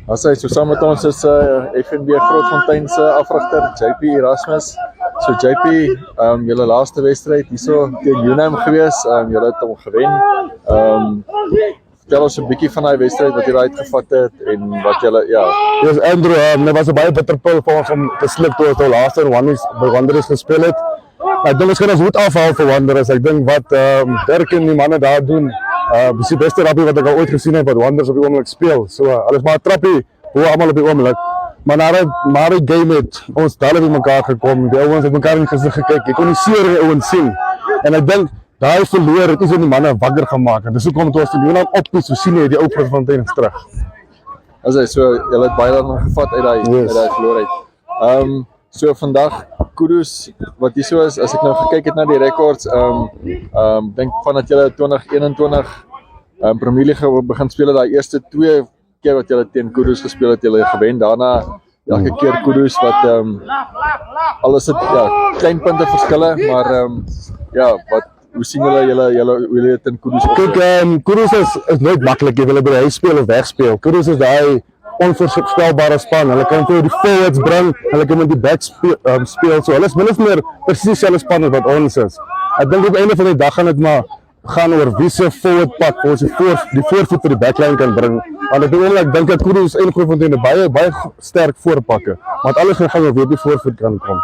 As hy so saam met ons is FNB Grootfontein se afrigter JP Erasmus. So JP, julle laaste wedstryd hierso teen Unam gewees, julle het hom gewen. Vertel ons 'n bietjie van daai wedstryd wat julle uitgevat het en wat julle Yes, Andrew, dit was 'n baie bitter pil vir ons om te slip toe ons nou laaste by Wanderers gespeel het. Ek dink ons gaan ons hoed afhaal vir Wanderers. Ek dink wat Dirk en die manne daar doen, dis die beste rappie wat ek al ooit gesien het wat Wanderers op die oomblik speel. So, alles maar 'n trappie, hoe almal op die oomblik. Maar na die game het ons dadelik by mekaar gekom. Die ouens het mekaar in die gesig gekyk. Jy kon die seer in die ouens sien. En ek dink daai verloor het iets in die manne wakker gemaak. En dis hoekom toe ons die Jonan oppies, so sien jy die ou Grootfontein is terug. As hy so julle het baie daarna gevat uit daai verloor uit. So vandag kudos wat hier so is, as ek nou gekyk het na die records, dink vandat julle 2021 Premier League begin speel het, daai eerste 2 keer wat julle teen Kudos gespeel het, julle gewen. Daarna elke keer Kudos wat alles het klein punte verskille, maar hoe sien julle het in Kudos? Kyk, Kudos is nooit maklik, jy wil by die huis speel of wegspeel. Kudos is daai onvoorspelbare span. Hulle kan vir die forwards bring, hulle kan met die back speel. So hulle is min of meer presies dieselfde span as wat ons is. Ek dink op die einde van die dag gaan dit maar gaan oor wie se forward pak ons die voorvoet vir die backline kan bring. Want op die oomblik dink ek Kudos en Grootfontein baie sterk voorpakke. Want alles gaan oor wie die voorvoet kan kom.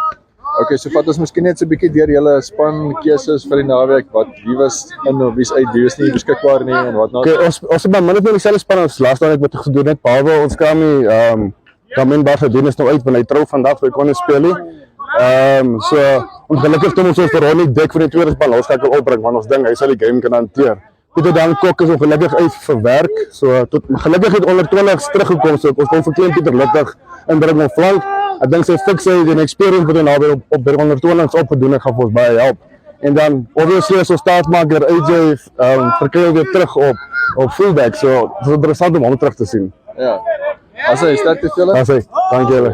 Okay, so vat ons miskien net so 'n bietjie deur julle span keuses vir die naweek. Wie was in of wie's uit, wie is nie beskikbaar nie en wat nou. Okay, ons het maar min of meer dieselfde span as laas naweek wat gedoen het. Behalwe ons Kamin Barcelona is nou uit want hy trou vandag, so hy kon nie speel nie. So ongelukkig het ons vir Ronnie Dek vir die tweede span losgeskakel opbring want ons dink hy sal die game kan hanteer. Pieter Dan Kok is ongelukkig uit vir werk. So gelukkig het onder 20's teruggekom, so ons kon vir Klein Pieter Luttig inbring op flank. Ek dink sy fiksheid en experience wat hy nou op by onder 20's opgedoen het, gaan vir ons baie help. En dan obviously as ons startmaker AJ verkry weer terug op fullback, so dit is interessant om hom terug te sien. Ja. As hy sterk te veel. Dankie julle.